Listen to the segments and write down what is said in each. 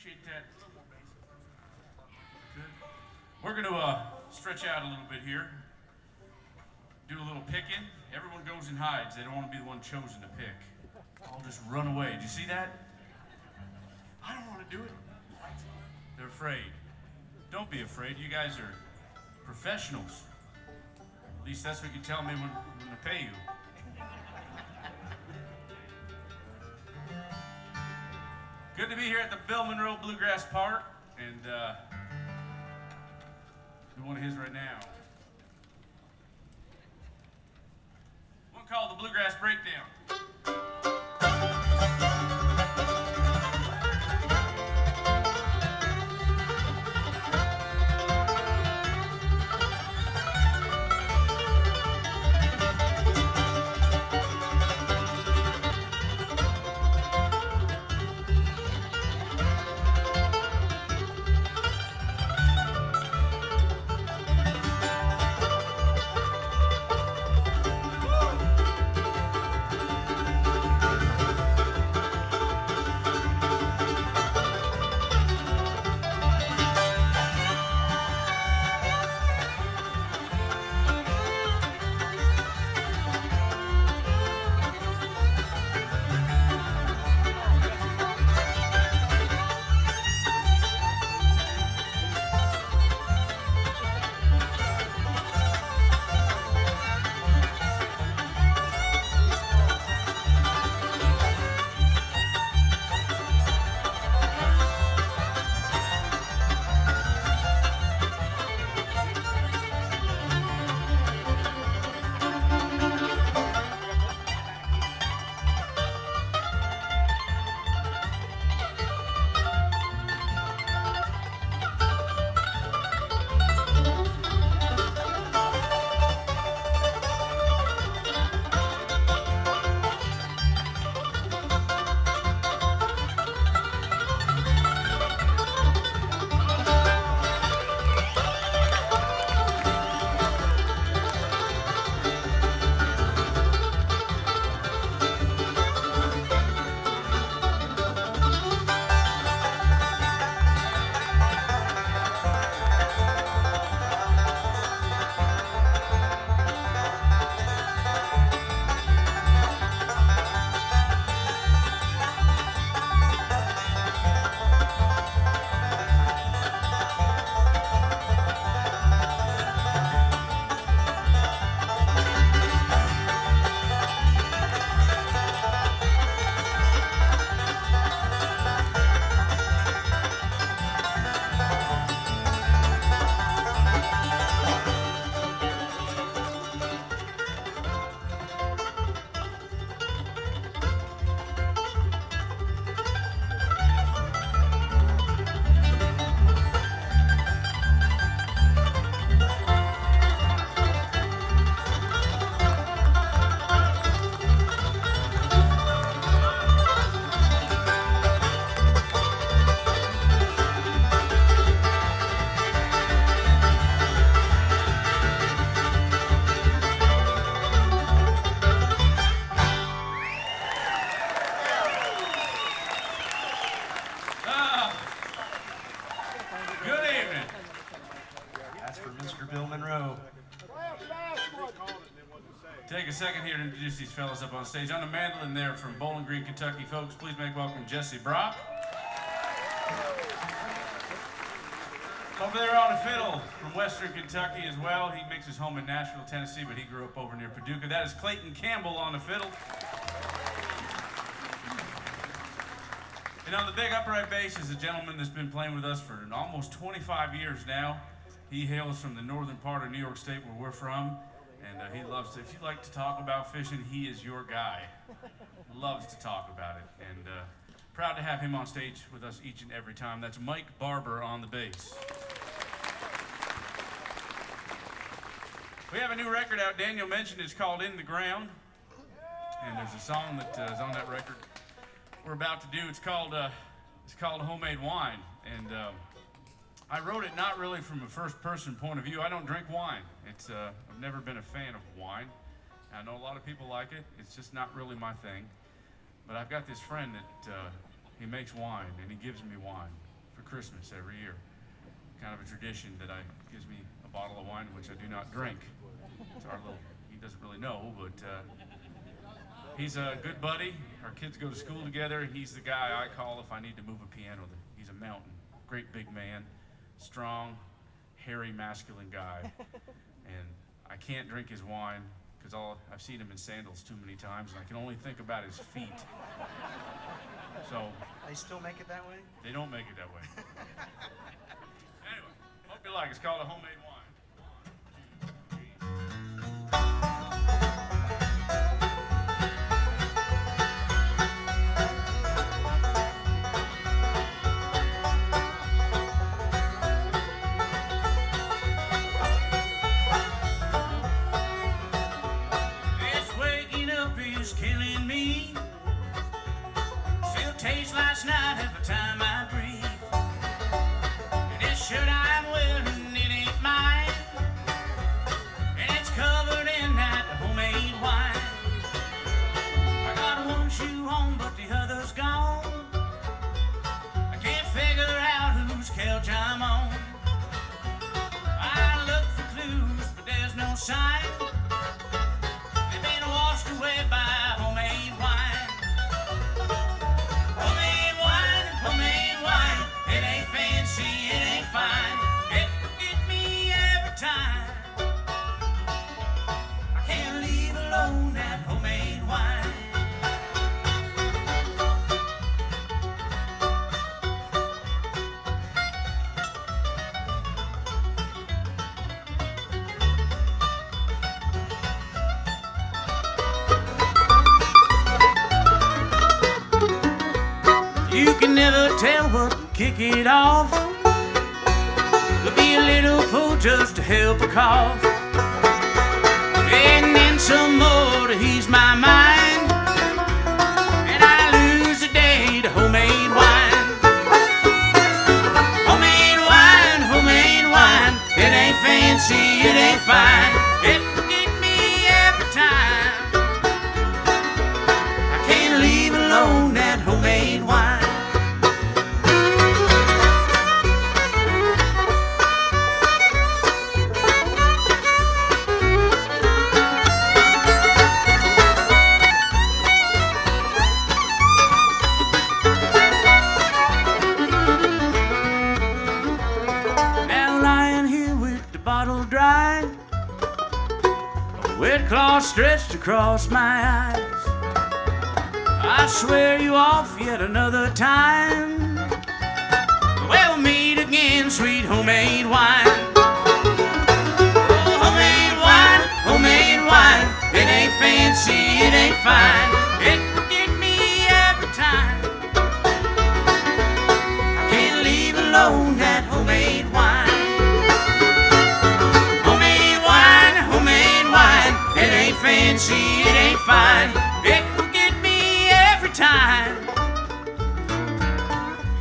Appreciate that. Good. We're going to stretch out a little bit here. Do a little picking. Everyone goes and hides. They don't want to be the one chosen to pick. I'll just run away. Do you see that? I don't want to do it. They're afraid. Don't be afraid. You guys are professionals. At least that's what you tell me when I pay you. Good to be here at the Monroe Bluegrass Park, and do one of his right now. One called the Bluegrass Breakdown. Monroe. Take a second here to introduce these fellas up on stage. On the mandolin there from Bowling Green, Kentucky, folks, please make welcome Jesse Brock. Over there on the fiddle from Western Kentucky as well. He makes his home in Nashville, Tennessee, but he grew up over near Paducah. That is Clayton Campbell on the fiddle. And on the big upright bass is a gentleman that's been playing with us for almost 25 years now. He hails from the northern part of New York State where we're from, and he loves to, if you like to talk about fishing, he is your guy. Loves to talk about it, and proud to have him on stage with us each and every time. That's Mike Barber on the bass. We have a new record out, Daniel mentioned, it's called In the Ground, and there's a song that is on that record we're about to do. It's called Homemade Wine, and I wrote it not really from a first-person point of view. I don't drink wine. I've never been a fan of wine. I know a lot of people like it. It's just not really my thing. But I've got this friend that he makes wine, and he gives me wine. for Christmas every year. Kind of a tradition that gives me a bottle of wine, which I do not drink. It's our little, he doesn't really know, but he's a good buddy. Our kids go to school together. He's the guy I call if I need to move a piano. He's a mountain, great big man, strong, hairy, masculine guy. And I can't drink his wine because I've seen him in sandals too many times, and I can only think about his feet. So they still make it that way? They don't make it that way. Anyway, hope you like it. It's called a homemade wine. This waking up is killing me. Still tastes last night every time I breathe. And this shirt I'm wearing, it ain't mine. And it's covered in that homemade wine. I got one shoe on, but the other's gone. I can't figure out whose couch I'm on. I look for clues, but there's no sign. They've been washed away by homemade wine. Homemade wine, it ain't fancy, it ain't fine. It will get me every time. I can't leave alone that homemade wine. You can never tell what will kick it off. There'll be a little pull just to help a cough, and then some more to ease my mind, and I lose the day to homemade wine. Homemade wine, it ain't fancy, it ain't fine. It will get me every time. I can't leave alone that homemade wine. Dry, a wet cloth stretched across my eyes. I swear you off yet another time. We'll meet again, sweet homemade wine. Oh, homemade wine, it ain't fancy, it ain't fine. It will get me every time. I can't leave alone that homemade wine. It ain't fancy, it ain't fine. It will get me every time.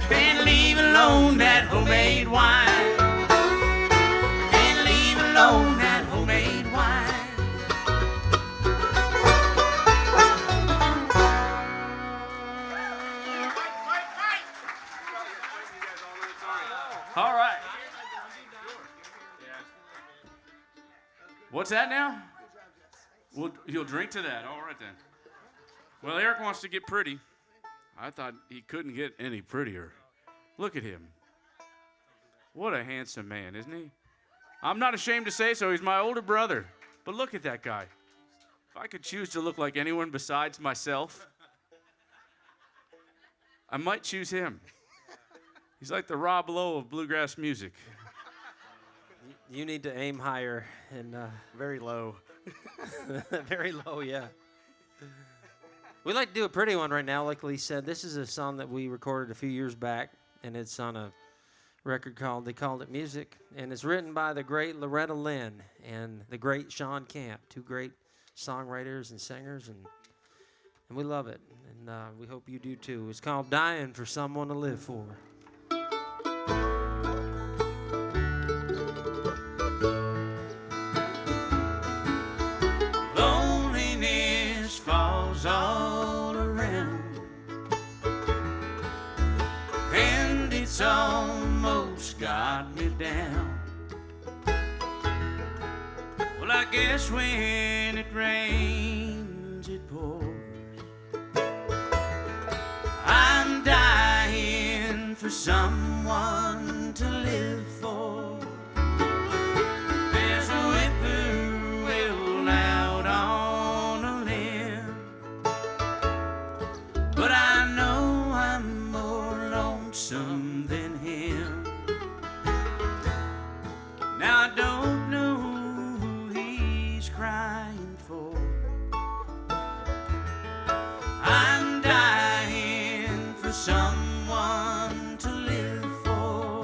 Can't leave alone that homemade wine. Can't leave alone that homemade wine. All right. What's that now? Well, you'll drink to that. All right, then. Well, Eric wants to get pretty. I thought he couldn't get any prettier. Look at him. What a handsome man, isn't he? I'm not ashamed to say so. He's my older brother. But look at that guy. If I could choose to look like anyone besides myself, I might choose him. He's like the Rob Lowe of bluegrass music. You need to aim higher and very low. very low, yeah. We'd like to do a pretty one right now, like Lee said. This is a song that we recorded a few years back, and it's on a record they called it Music, and it's written by the great Loretta Lynn and the great Sean Camp, two great songwriters and singers, and we love it, and we hope you do too. It's called Dying for Someone to Live For. All around, and it's It's almost got me down. Well, I guess when it rains, it pours. I'm dying for someone to live for. There's a whippoorwill out on a limb, but I know I'm more lonesome than him. Now I don't know who he's crying for. I'm dying for someone to live for.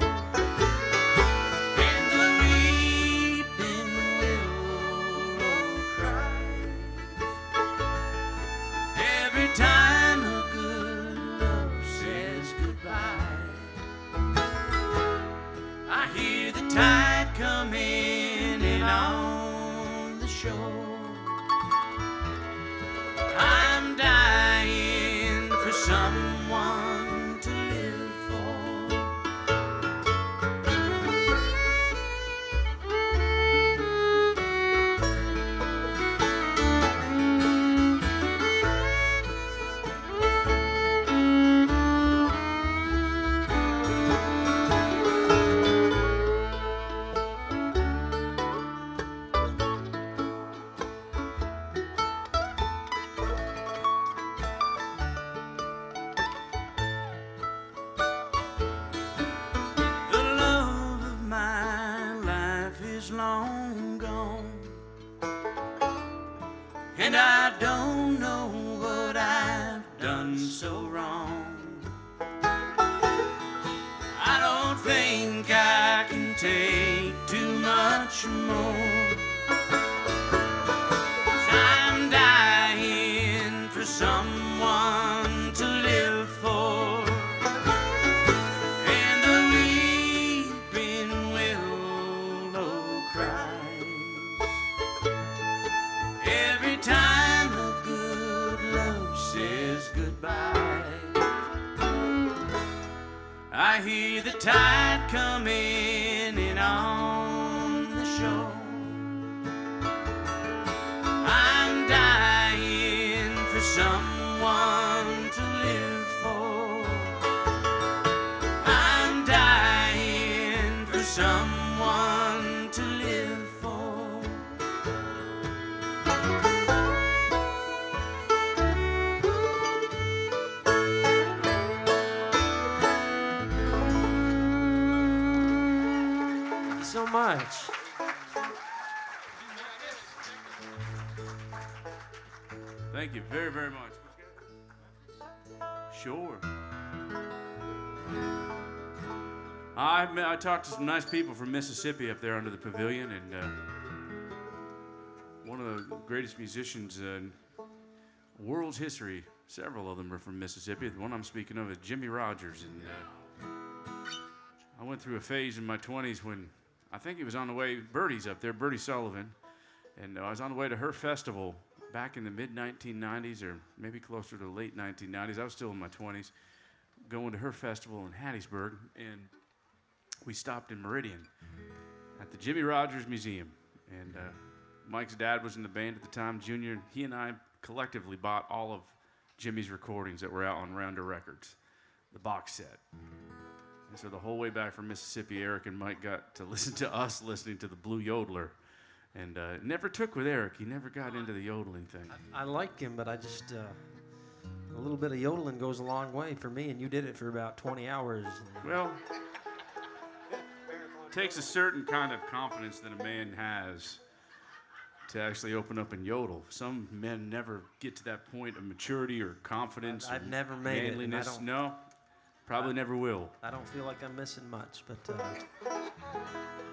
And the weeping willow cries every time a good love says goodbye. I hear the tide coming in on the shore. I'm dying for someone to live for. The love of my life is long gone, and I don't know what I've done so wrong. I don't think I can take too much more. 'Cause I'm dying for someone to live for. And the weeping willow cries every time a good love says goodbye. I hear the tide coming in on the shore. I'm dying for someone to live for. I'm dying for someone to live for. Thank you so much. Thank you very, very much. Sure. I talked to some nice people from Mississippi up there under the pavilion, and one of the greatest musicians in world's history, several of them are from Mississippi. The one I'm speaking of is Jimmy Rogers, and I went through a phase in my 20s when I think he was on the way, Birdie's up there, Birdie Sullivan, and I was on the way to her festival back in the mid-1990s, or maybe closer to the late 1990s. I was still in my 20s, going to her festival in Hattiesburg, and we stopped in Meridian at the Jimmy Rogers Museum. And Mike's dad was in the band at the time, Junior. He and I collectively bought all of Jimmy's recordings that were out on Rounder Records, the box set. And so the whole way back from Mississippi, Eric and Mike got to listen to us listening to the Blue Yodeler. And it never took with Eric. He never got into the yodeling thing. I like him, but I just a little bit of yodeling goes a long way for me, and you did it for about 20 hours. Well, it takes a certain kind of confidence that a man has to actually open up and yodel. Some men never get to that point of maturity or confidence. I've never made it, and I don't- No, probably never will. I don't feel like I'm missing much, but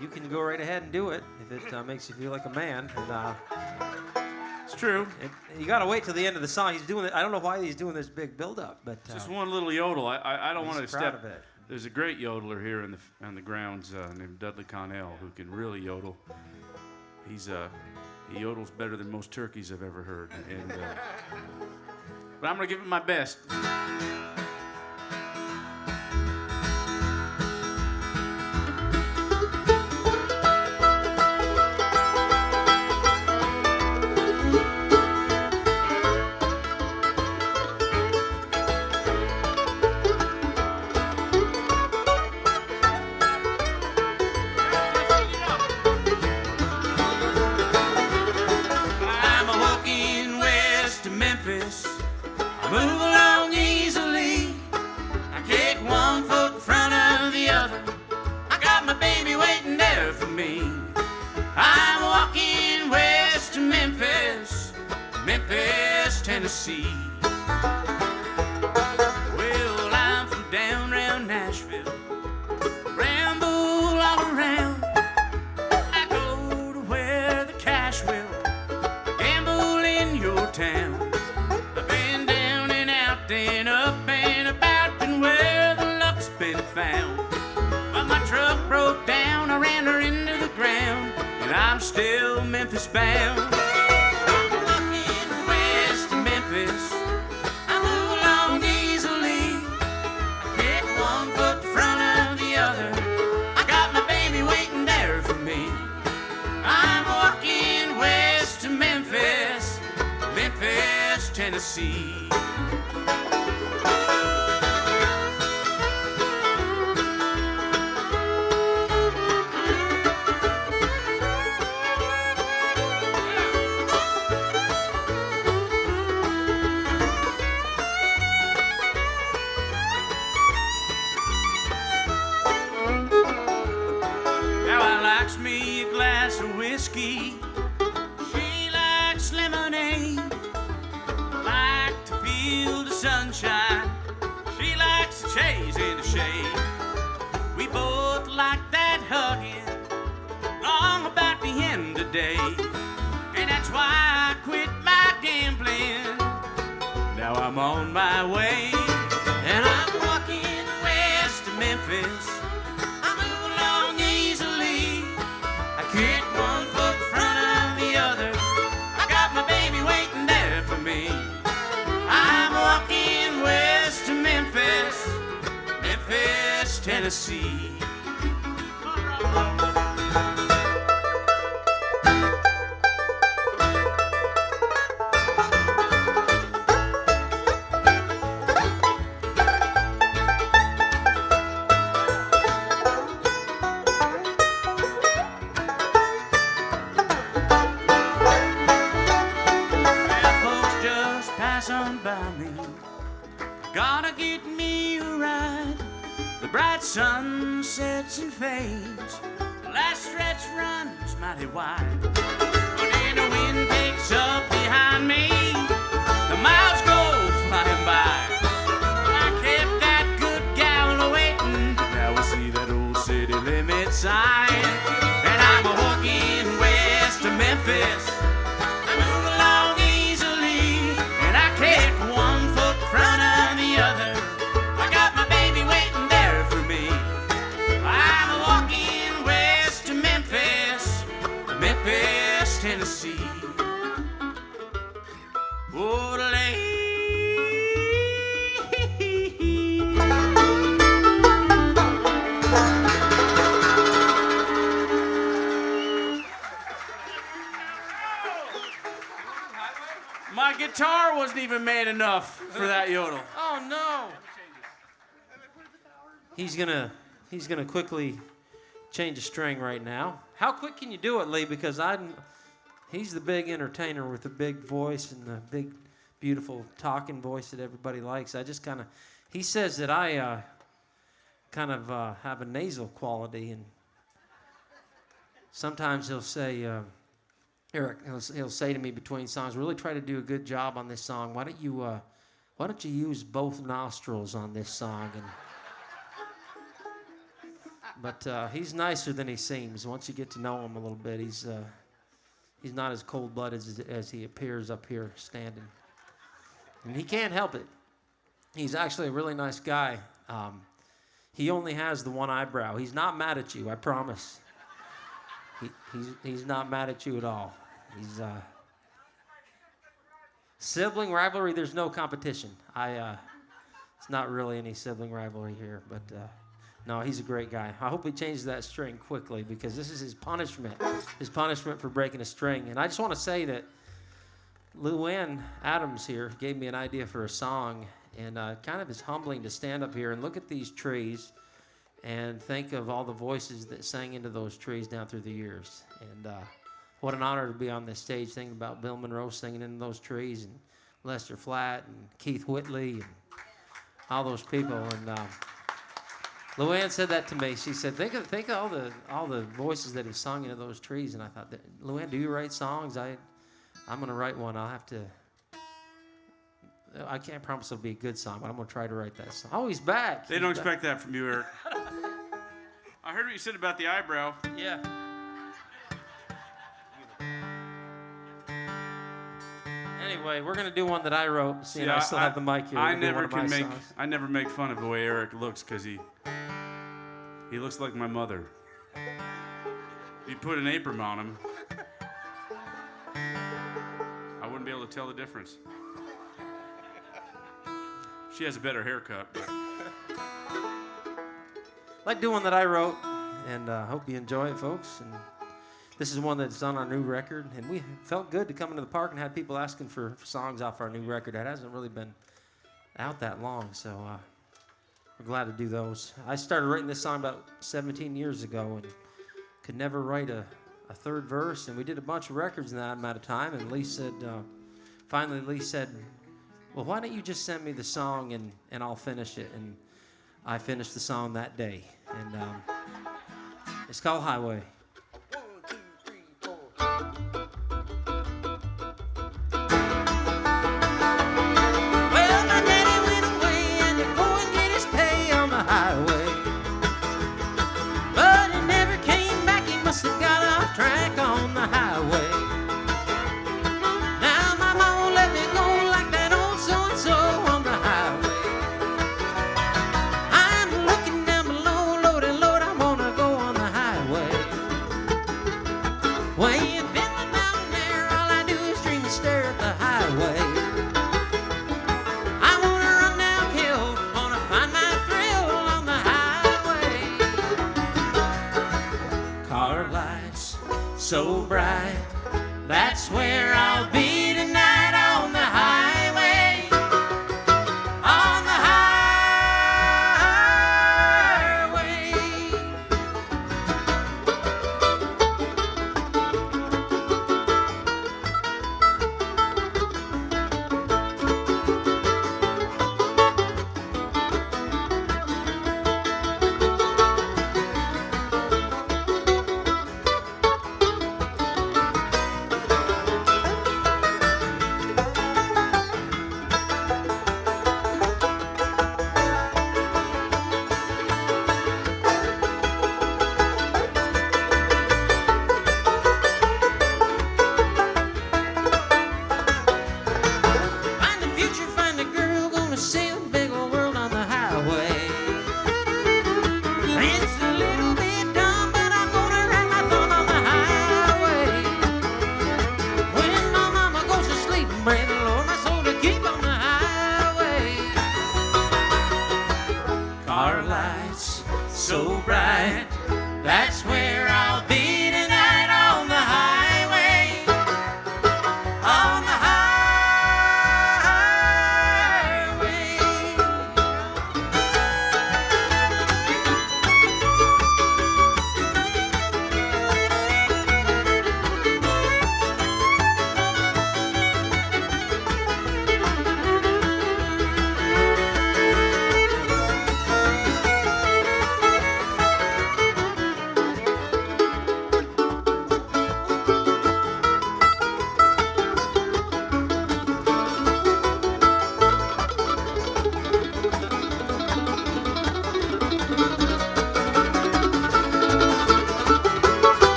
you can go right ahead and do it if it makes you feel like a man. And It's true. you got to wait till the end of the song. He's doing it. I don't know why he's doing this big build-up, but Just one little yodel. I don't want to he's proud step. of it. There's a great yodeler here on the grounds named Dudley Connell who can really yodel. He yodels better than most turkeys I've ever heard. And but I'm gonna give it my best. Tennessee. Well, I'm from down around Nashville, ramble all around. I go to where the cash will gamble in your town. I've been down and out and up and about and where the luck's been found. But my truck broke down, I ran her into the ground, and I'm still Memphis bound. I'm walking west of Memphis, I move along easily. I kick one foot in front of the other, I got my baby waiting there for me. I'm walking west of Memphis, Memphis, Tennessee. Me a glass of whiskey, she likes lemonade. Like to feel the sunshine, she likes to chase in the shade. We both like that hugging, long about the end of the day. And that's why I quit my gambling, now I'm on my way. And I'm walking west of Memphis, kick one foot in front of the other, I got my baby waiting there for me. I'm walking west to Memphis, Memphis, Tennessee. Gotta get me a ride. The bright sun sets and fades, the last stretch runs mighty wide. But then the wind picks up behind me, the miles go flying by. I kept that good gal waiting, now I see that old city limit sign. And I'm walking west to Memphis, I move along easily, and I kick one foot in front of the other, I got my baby waiting there for me. I'm walking west to Memphis, Memphis, Tennessee. My guitar wasn't even made enough for that yodel. Oh no! He's gonna quickly change a string right now. How quick can you do it, Lee? Because he's the big entertainer with the big voice and the big, beautiful talking voice that everybody likes. He says that I have a nasal quality, and sometimes he'll say, Eric, he'll say to me between songs, really try to do a good job on this song. Why don't you use both nostrils on this song? But he's nicer than he seems. Once you get to know him a little bit, he's not as cold-blooded as he appears up here standing. And he can't help it. He's actually a really nice guy. He only has the one eyebrow. He's not mad at you, I promise. He's not mad at you at all. He's sibling rivalry. There's no competition. It's not really any sibling rivalry here, but no, he's a great guy. I hope he changes that string quickly because this is his punishment for breaking a string. And I just want to say that Luann Adams here gave me an idea for a song, and kind of is humbling to stand up here and look at these trees and think of all the voices that sang into those trees down through the years. And what an honor to be on this stage thinking about Bill Monroe singing into those trees, and Lester Flatt and Keith Whitley and all those people. And Luann said that to me. She said, think of all the voices that have sung into those trees. And I thought, Luann, do you write songs? I'm going to write one. I'll have to I can't promise it'll be a good song, but I'm gonna try to write that song. Oh, he's back. They don't expect that from you, Eric. I heard what you said about the eyebrow. Yeah. Anyway, we're gonna do one that I wrote. See, I still have the mic here. I never make fun of the way Eric looks because he looks like my mother. If you put an apron on him, I wouldn't be able to tell the difference. She has a better haircut. But. I'd like to do one that I wrote, and hope you enjoy it, folks. And this is one that's on our new record, and we felt good to come into the park and have people asking for songs off our new record. That hasn't really been out that long, so we're glad to do those. I started writing this song about 17 years ago and could never write a third verse, and we did a bunch of records in that amount of time, and Lee said, finally Lee said, well, why don't you just send me the song and I'll finish it, and I finished the song that day, and it's called Highway. So bright, that's where I'll be tonight on the highway, on the highway. So bright, that's where I'll be tonight on the highway, on the highway.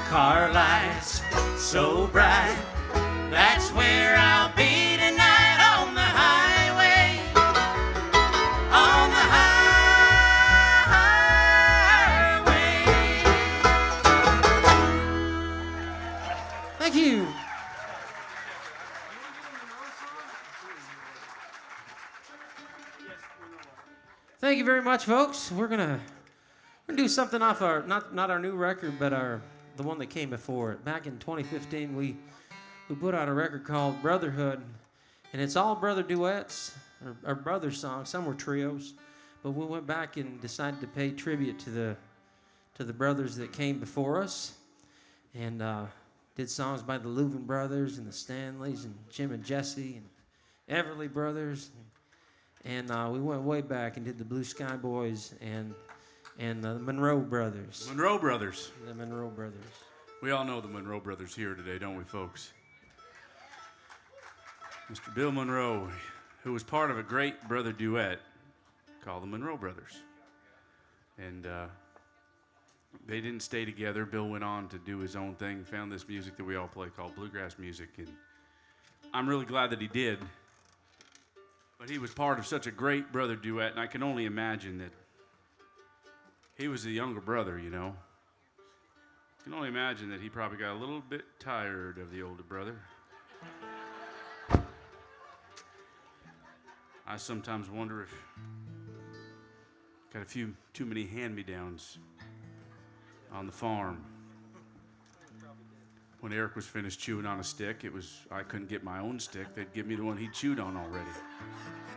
Car lights so bright, that's where I'll be tonight on the highway, on the highway. Thank you. Thank you very much, folks. We're gonna do something off our not our new record, but the one that came before it. Back in 2015, we put out a record called Brotherhood, and it's all brother duets or brother songs. Some were trios, but we went back and decided to pay tribute to the brothers that came before us, and did songs by the Louvin brothers and the Stanleys and Jim and Jesse and Everly brothers, and we went way back and did the Blue Sky Boys and the Monroe brothers. Monroe brothers. The Monroe brothers. We all know the Monroe brothers here today, don't we, folks? Mr. Bill Monroe, who was part of a great brother duet called the Monroe Brothers. And they didn't stay together. Bill went on to do his own thing, found this music that we all play called bluegrass music, and I'm really glad that he did. But he was part of such a great brother duet, and I can only imagine that he was the younger brother, you know. I can only imagine that he probably got a little bit tired of the older brother. I sometimes wonder if got a few too many hand-me-downs on the farm. When Eric was finished chewing on a stick, I couldn't get my own stick. They'd give me the one he chewed on already.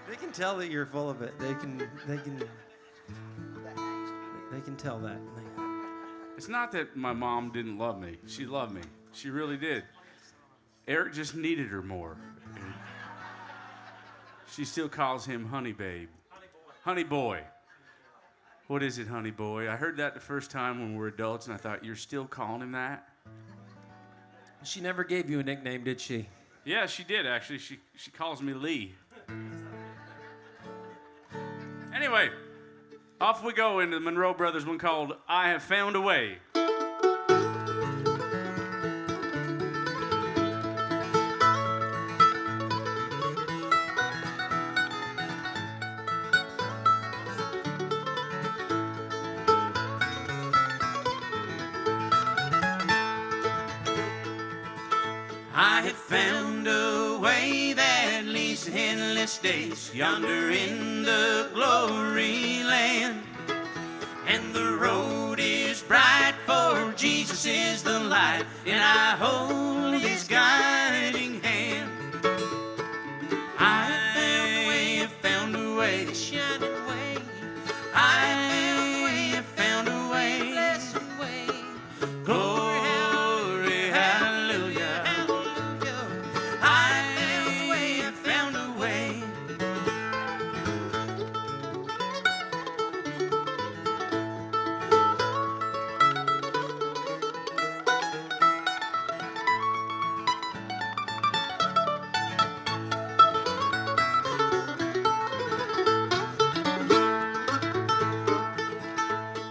They can tell that you're full of it. They can tell that. It's not that my mom didn't love me. She loved me. She really did. Eric just needed her more. She still calls him honey babe. Honey boy. What is it, honey boy? I heard that the first time when we were adults, and I thought, you're still calling him that? She never gave you a nickname, did she? Yeah, she did, actually. She calls me Lee. Anyway, off we go into the Monroe Brothers one called I Have Found a Way. I have found a way that leads to endless days yonder in the glory land. And the road is bright, for Jesus is the light, and I hold his guiding hand. I have found a way, the shining way. I have found a way, blessed way. Glory, hallelujah. I have found a way.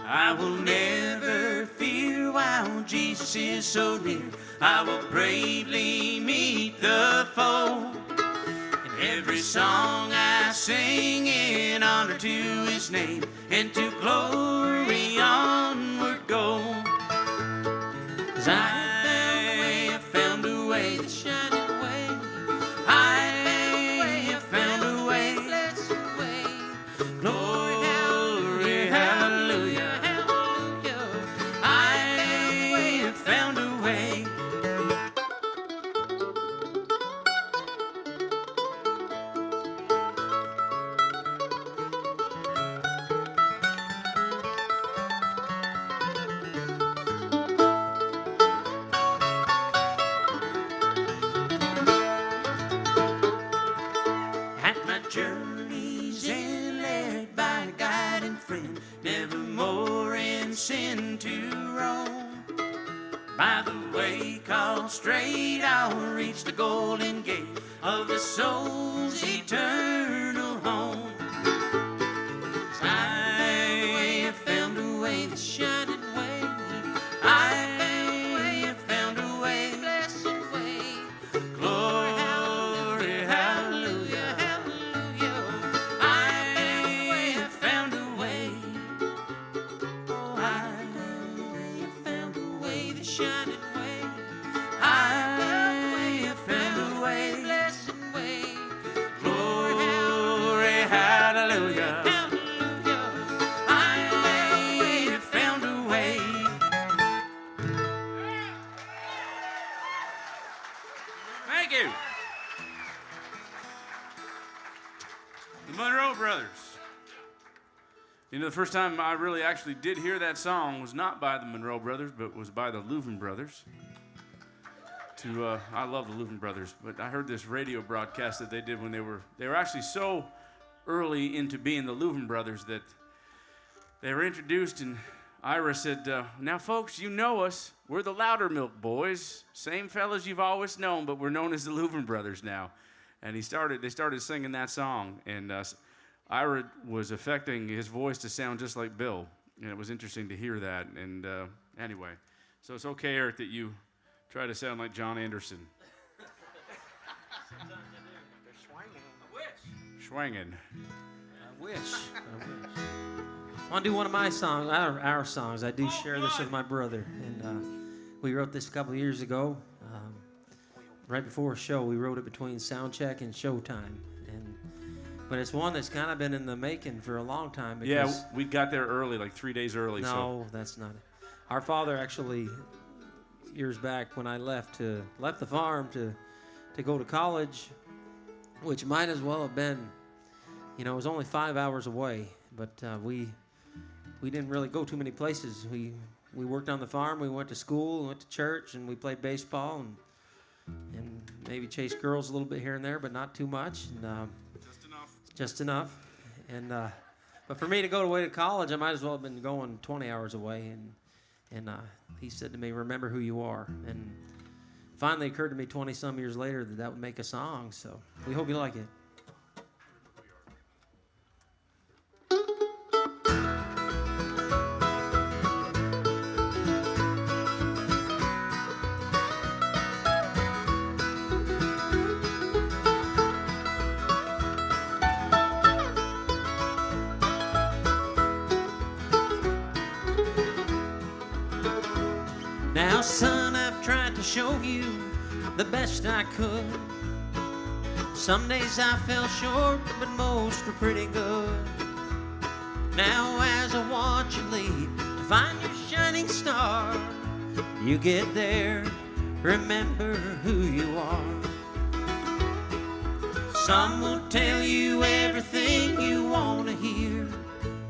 I will never fear while Jesus is so near. I will bravely meet the foe. And every song I sing in honor to his name, and to glory onward go. 'Cause I have found a way, the shining way. I have found a way, blessed way. Glory, hallelujah, hallelujah. I have found a way. At my journey's end, led by a guiding friend, never more in sin to roam. By the way called straight, I'll reach the golden gate of the soul's eternal home. 'Cause I have found a way, the shining way. I have found a way, blessed way. Glory, hallelujah, hallelujah. I have found a way. Oh, I have found a way, the shining way. I have found a way, blessed way. Glory, hallelujah, hallelujah. I have found a way. Thank you. The Monroe Brothers. You know, the first time I really actually did hear that song was not by the Monroe Brothers, but was by the Louvin Brothers. I love the Louvin Brothers, but I heard this radio broadcast that they did when they were actually so early into being the Louvin Brothers that they were introduced, and Ira said, now folks, you know us. We're the Loudermilk Boys. Same fellas you've always known, but we're known as the Louvin Brothers now. and they started singing that song, and Ira was affecting his voice to sound just like Bill, and it was interesting to hear that. And anyway, so it's okay, Eric, that you try to sound like John Anderson. They're swinging. Schwangin'. I wish. I want to do one of my songs, our songs. I do share this with my brother, and we wrote this a couple of years ago. Right before a show, we wrote it between sound check and showtime, but it's one that's kind of been in the making for a long time. Yeah, we got there early, like 3 days early. No, that's not it. Our father actually, years back when I left the farm to go to college, which might as well have been, it was only 5 hours away, but we didn't really go too many places. We worked on the farm, we went to school, went to church, and we played baseball and maybe chased girls a little bit here and there, but not too much. And, just enough. And but for me to go away to college, I might as well have been going 20 hours away. And he said to me, "Remember who you are." And finally occurred to me 20-some years later that would make a song. So we hope you like it. Now, son, I've tried to show you the best I could. Some days I fell short, but most were pretty good. Now, as I watch you leave to find your shining star, you get there, remember who you are. Some will tell you everything you want to hear,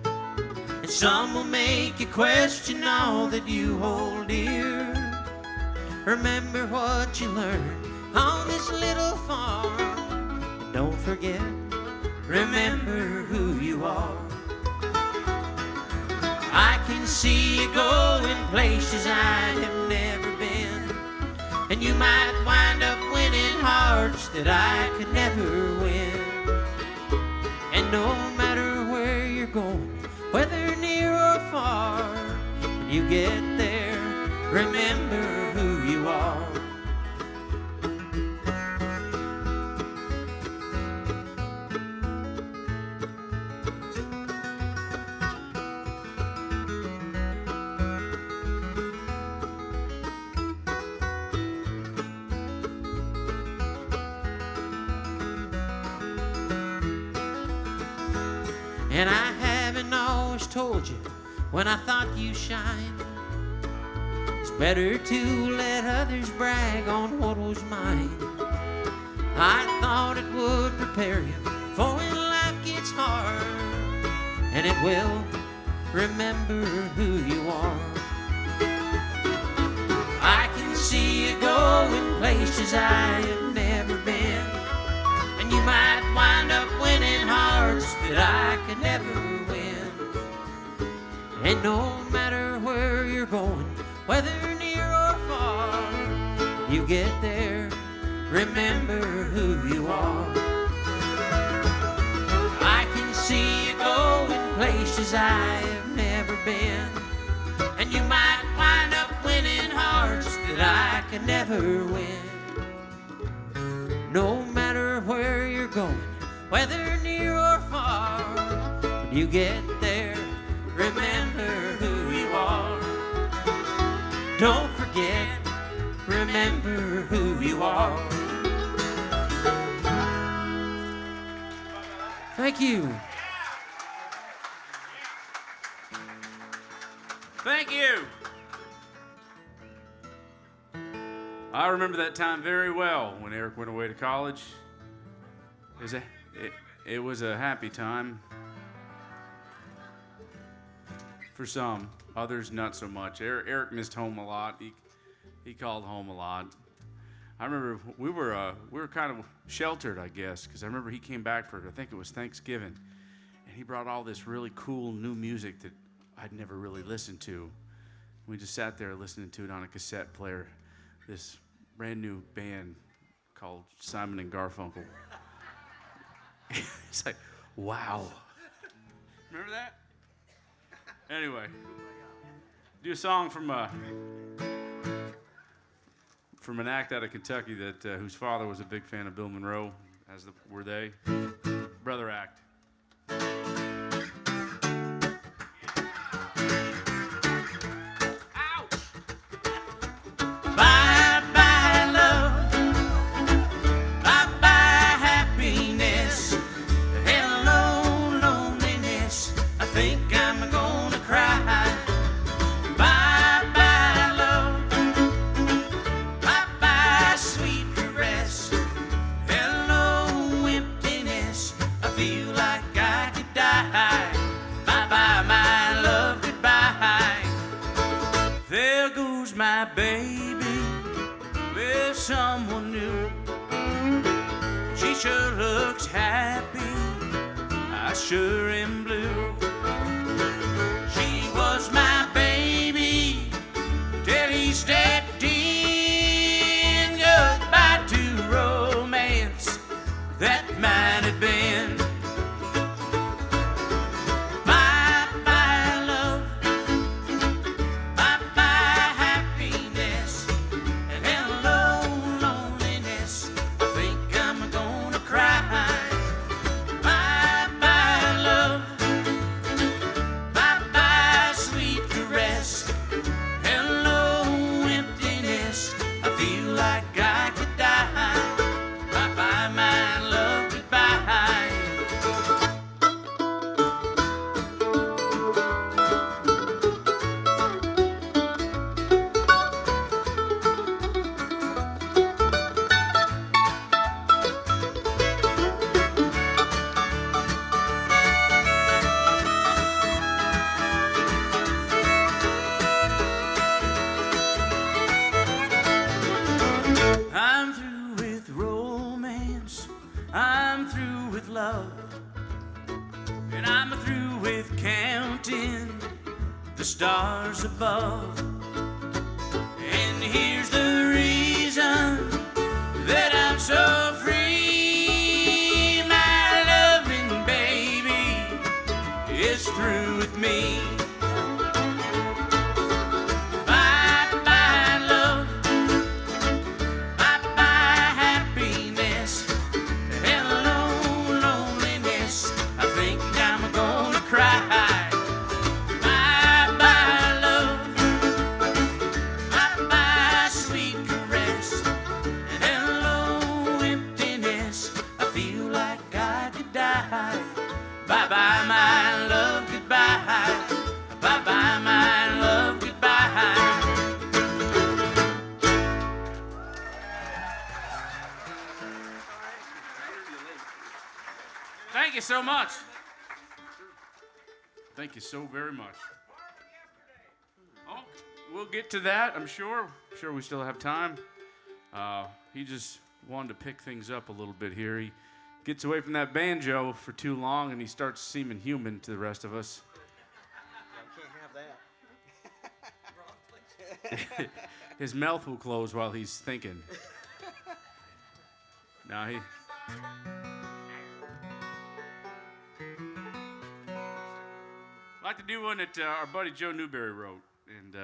and some will make you question all that you hold dear. Remember what you learned on this little farm, and don't forget, remember who you are. I can see you going places I have never been, and you might wind up winning hearts that I could never win. And no matter where you're going, whether near or far, when you get there, remember who you are. And I haven't always told you when I thought you shined. It's better to let others brag on what was mine. I thought it would prepare you for when life gets hard, and it will. Remember who you are. I can see you going places I have never been, and you might wind up winning hearts that I could never win. And no matter where you're going, whether near or far, you get there, remember who you are. I can see you going places I have never been, and you might wind up winning hearts that I could never win. No matter where you're going, whether near or far, when you get there, remember who you are. Don't forget, remember who you are. Thank you. Thank you. I remember that time very well when Eric went away to college. It was a happy time for some, others not so much. Eric missed home a lot. He called home a lot. I remember we were kind of sheltered, I guess, because I remember he came back for, I think it was Thanksgiving, and he brought all this really cool new music that I'd never really listened to. We just sat there listening to it on a cassette player. This brand new band called Simon and Garfunkel. It's like, wow. Remember that? Anyway, do a song from an act out of Kentucky that whose father was a big fan of Bill Monroe, as were they. Brother Act. Bye-bye love, bye-bye happiness, hello loneliness, I think I'm gonna cry. Bye-bye love, bye-bye sweet caress, hello emptiness, I feel like I could die. Bye-bye my love, goodbye. There goes my baby with someone new. She sure looks happy, I sure am blue. She was my baby till he stepped in. Goodbye to romance that might have been. Bye-bye love, bye-bye happiness, and hello loneliness, I think I'm gonna cry. Bye-bye love, bye-bye sweet caress, hello emptiness, I feel like I could die. Bye-bye my love, goodbye. I'm through with romance, I'm through with love, and I'm through with counting the stars above. And here's the reason that I'm so free. My loving baby is through with me. Bye-bye love, bye-bye happiness, hello loneliness, I think I'm gonna cry. Bye-bye love, bye-bye sweet caress, hello emptiness, I feel like I could die. Bye-bye my love, goodbye. Bye-bye my love, goodbye. Thank you so much. Thank you so very much. Oh, we'll get to that, I'm sure. I'm sure we still have time. He just wanted to pick things up a little bit here. He gets away from that banjo for too long, and he starts seeming human to the rest of us. Can't have that. His mouth will close while he's thinking. Now he... I'd like to do one that our buddy Joe Newberry wrote, and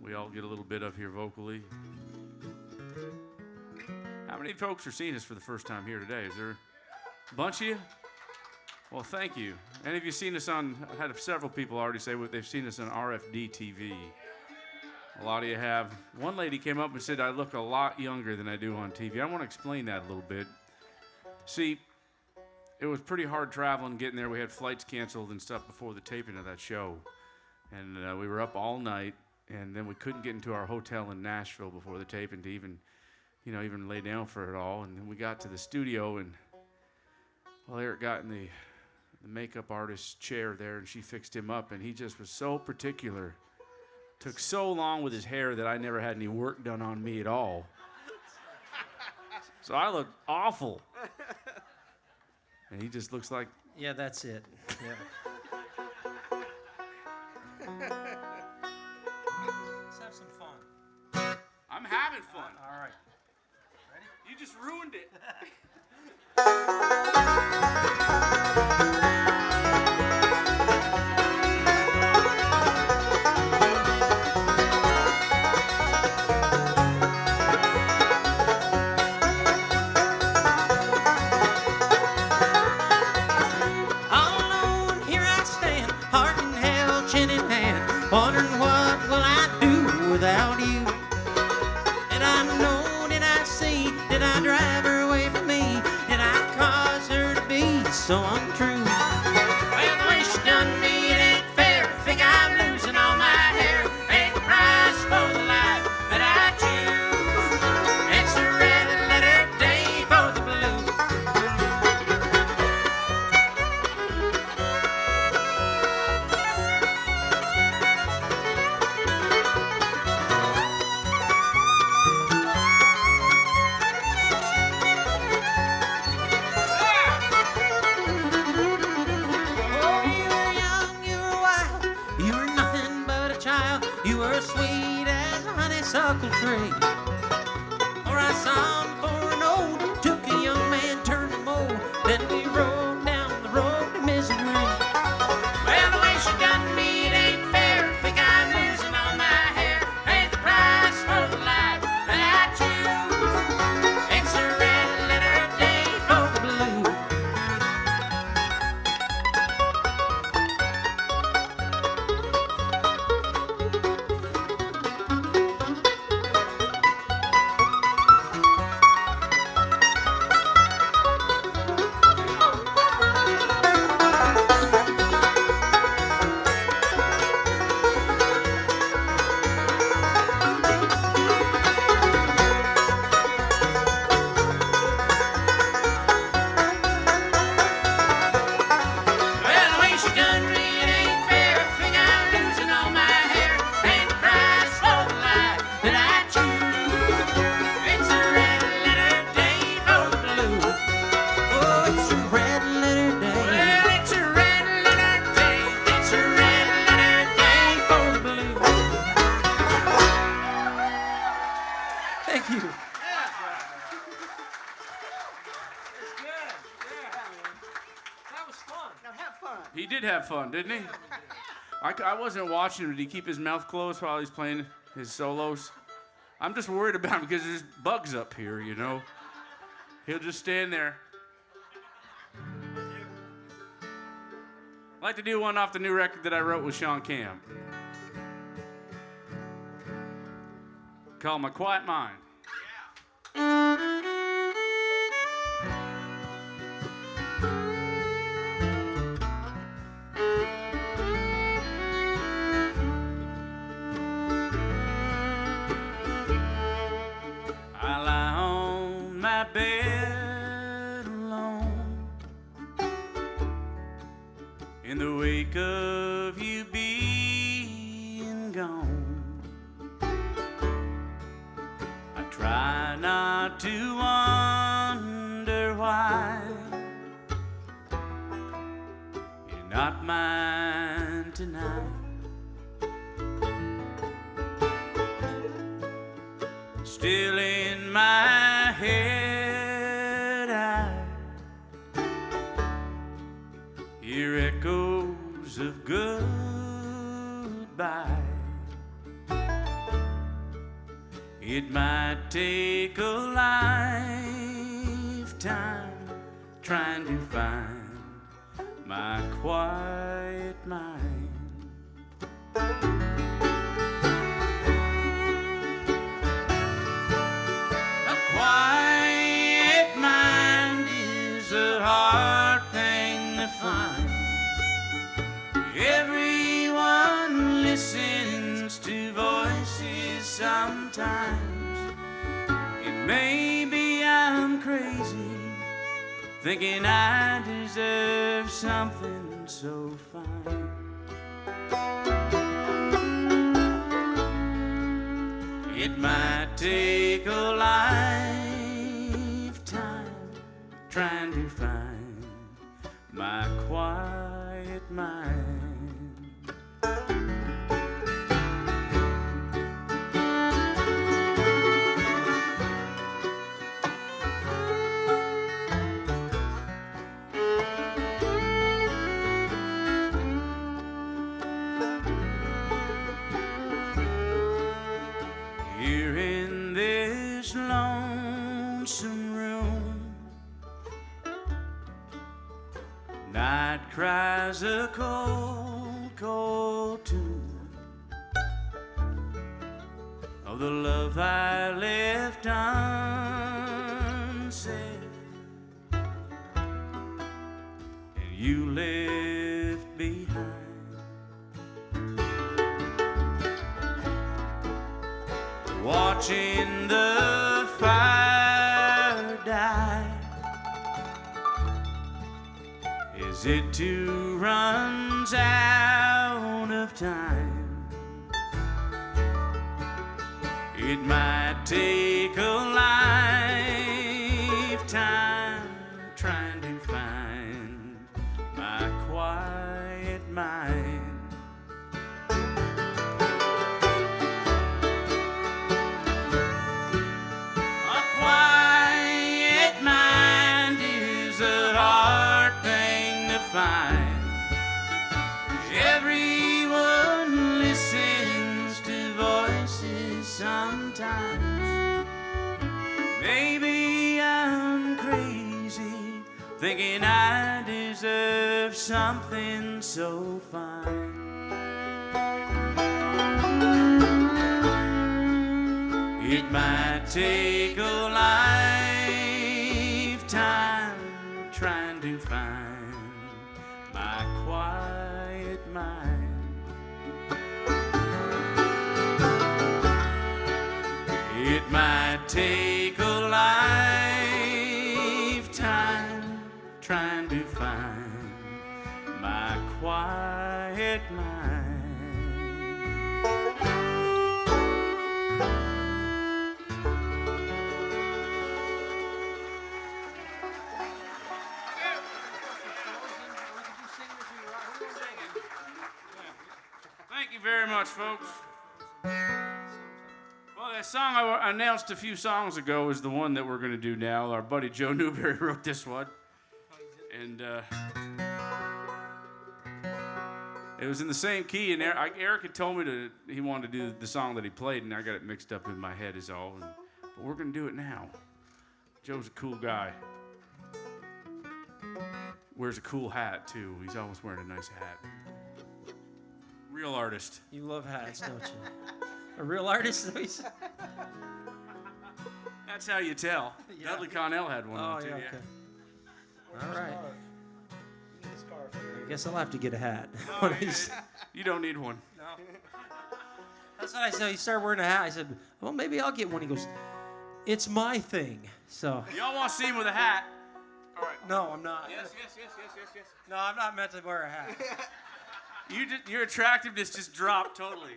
we all get a little bit of here vocally. How many folks are seeing us for the first time here today? Is there a bunch of you? Well, thank you. Any of you seen us on, I had several people already say they've seen us on RFD TV. A lot of you have. One lady came up and said, I look a lot younger than I do on TV. I want to explain that a little bit. See, it was pretty hard traveling, getting there. We had flights canceled and stuff before the taping of that show. And we were up all night, and then we couldn't get into our hotel in Nashville before the taping to even lay down for it all. And then we got to the studio, and well, Eric got in the makeup artist's chair there, and she fixed him up, and he just was so particular. Took so long with his hair that I never had any work done on me at all. So I looked awful. And he just looks like... Yeah, that's it. Yeah. Let's have some fun. I'm having fun. All right. You just ruined it. All alone, here I stand, heart in hell, chin in hand, wondering what will I do without you. Did I know, did I see, did I drive her away from me? Did I cause her to be so untrue? Well, the way she done me, it ain't fair. Think I'm losing all my hair. Ain't the price for the life that I choose. It's a red letter day for the blue. Oh, you were young, you were wild, you were nothing but a child. You were sweet as a honeysuckle tree. For I saw him for an old, took a young man, turned him old. Then we rode down the road to misery. Well, the way she done me, it ain't fair. Think I'm losing all my hair. Ain't the price for the life that I choose. It's a red letter day for the blue. Well, the way she done me, it ain't fair. Think I'm losing all my hair. Ain't the price for the life that I choose. It's a red letter day for the blue. Oh, it's a red letter day. Well, it's a red letter day. It's a red letter day for the blue. Thank you. That was fun. Now have fun. He did have fun, didn't he? I wasn't watching him. Did he keep his mouth closed while he's playing his solos? I'm just worried about him because there's bugs up here, you know. He'll just stand there. I'd like to do one off the new record that I wrote with Sean Cam. Called My Quiet Mind. I lie on my bed alone in the wake of you being gone. I try not to wonder why you're not mine tonight. Still in my head, I hear echoes of goodbye. It might take a lifetime trying to find my quiet mind. A quiet mind is a hard thing to find. Everyone listens to voices sometimes. And maybe I'm crazy, thinking I deserve something so fine. It might take a lifetime trying to find my quiet mind. was a cold, cold tune of the love I left unsaid, and you left behind. Watching the fire die as it too runs out of time. It might take a lifetime trying to find my quiet mind. A quiet mind is a hard thing to find. Everyone listens to voices sometimes. Maybe I'm crazy, thinking I deserve something so fine. It might take a lifetime trying to find my quiet mind. It might take a lifetime trying to find my quiet mind. Thank you very much, folks. Well, that song I announced a few songs ago is the one that we're going to do now. Our buddy Joe Newberry wrote this one. And it was in the same key. And Eric had told me he wanted to do the song that he played, and I got it mixed up in my head is all. But we're going to do it now. Joe's a cool guy. Wears a cool hat, too. He's always wearing a nice hat. Real artist. You love hats, don't you? A real artist? That's how you tell. Yeah. Dudley Connell had one. Oh, too, yeah, okay. All right. I guess I'll have to get a hat. Oh, you don't need one. No. That's what I said. He started wearing a hat. I said, well, maybe I'll get one. He goes, it's my thing. So. Y'all want to see him with a hat? All right. No, I'm not. Yes. No, I'm not meant to wear a hat. Your attractiveness just dropped totally.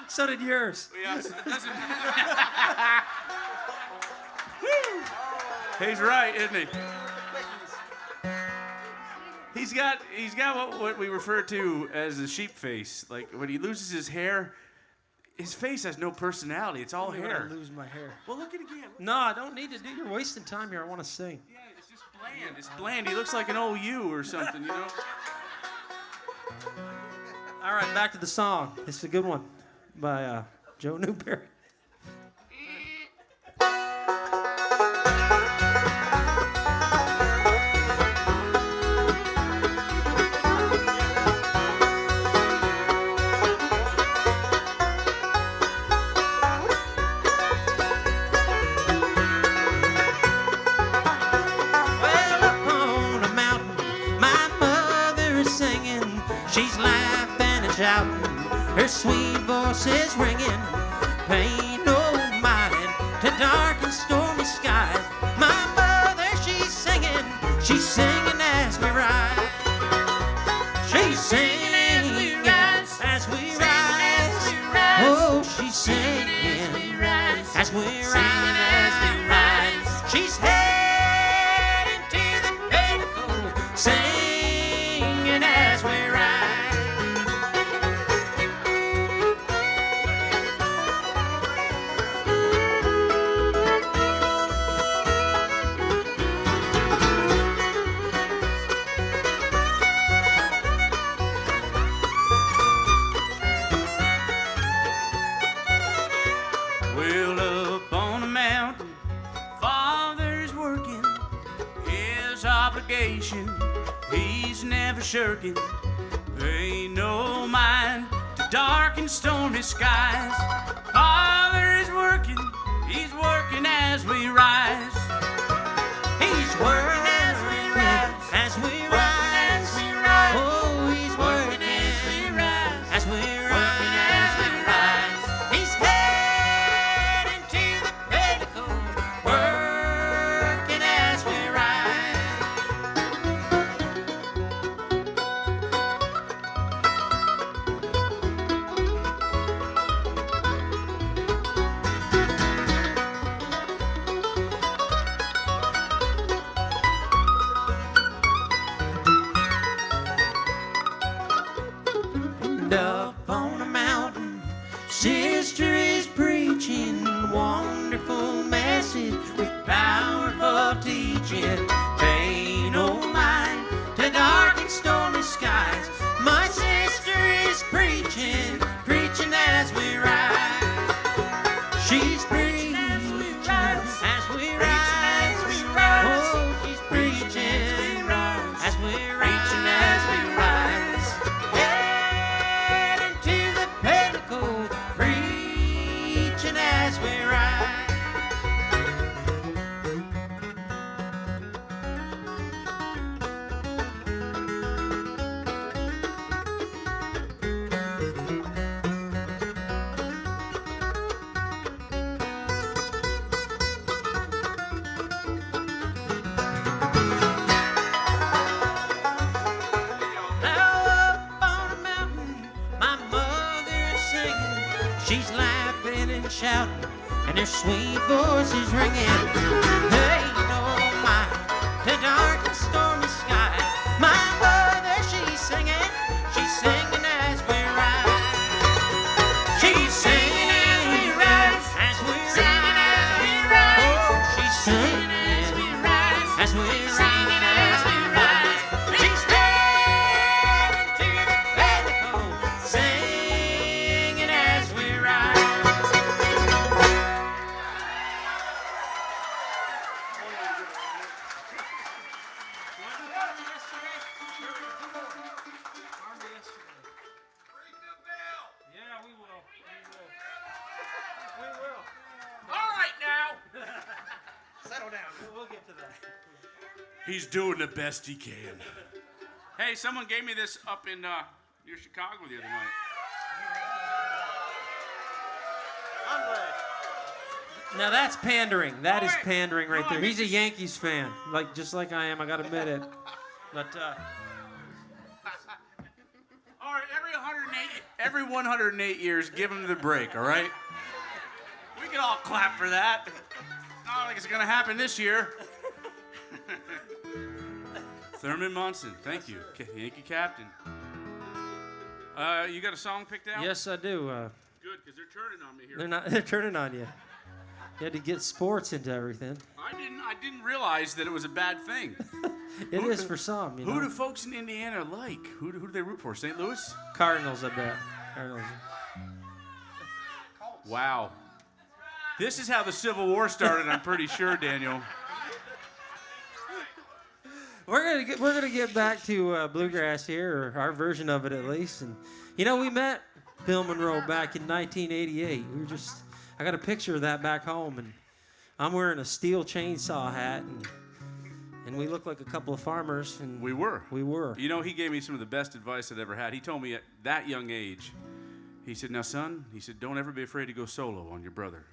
So did yours. Yeah, so it doesn't. He's right, isn't he? He's got what we refer to as a sheep face. Like when he loses his hair, his face has no personality. It's all hair. I lose my hair. Well, look at it again. No, I don't need to do. You're wasting time here. I want to sing. Yeah, it's just bland. It's bland. He looks like an old you or something, you know. All right, back to the song. It's a good one by Joe Newberry. Well, up on a mountain, my mother is singing. She's laughing and shouting. Her sweet voice is ringing. Pay no mind to dark and stormy skies. My mother, she's singing. She's singing as we ride. She's singing as we rise. As we rise. Oh, she's singing as we rise. She's heading to the pinnacle, singing as we ride. shirking. Pay no mind to dark and stormy skies. Father is working, he's working as we rise. He's working as we rise, as we rise, as we rise. Oh, he's working as we rise, as we rise, as we rise. He's heading to the pinnacle, working as we rise. And up on a mountain, sister is preaching wonderful message with powerful teaching. Pay no mind to dark and stormy skies. My sister is preaching, preaching as we rise. She's preaching as we rise, as we rise, as we rise. Oh, she's preaching as we rise, as we rise. Heading to the pinnacle, preaching as we rise. Now up on a mountain, my mother is singing. She's laughing and shouting, and her sweet voice is ringing. Hey, no mind to dark and stormy sky. My mother, she's singing as we rise. She's singing as we rise, as we rise. Oh, she's singing as we rise, as we rise, as we rise. She's heading to the pinnacle, singing as we rise. Yeah, we will. We will. All right now. Settle down. We'll get to that. He's doing the best he can. Hey, someone gave me this up in near Chicago the other night. Now that's pandering. That is All right. pandering right No, I there. mean He's a Yankees fan, like just like I am. I gotta admit it. But All right, every 108 years, give him the break, all right? We can all clap for that. Not like it's gonna happen this year. Thurman Munson, thank you, Yankee captain. You got a song picked out? yes, I do. Good, because they're turning on me here. They're turning on you. You had to get sports into everything. I didn't realize that it was a bad thing. It is for some, you know. Who do folks in Indiana like? Who do they root for? St. Louis? Cardinals, I bet. Cardinals. Wow. This is how the Civil War started, I'm pretty sure, Daniel. We're gonna get back to bluegrass here, or our version of it at least. And you know, we met Bill Monroe back in 1988. I got a picture of that back home, and I'm wearing a steel chainsaw hat, and we look like a couple of farmers. And We were. You know, he gave me some of the best advice I'd ever had. He told me at that young age, he said, now, son, he said, don't ever be afraid to go solo on your brother.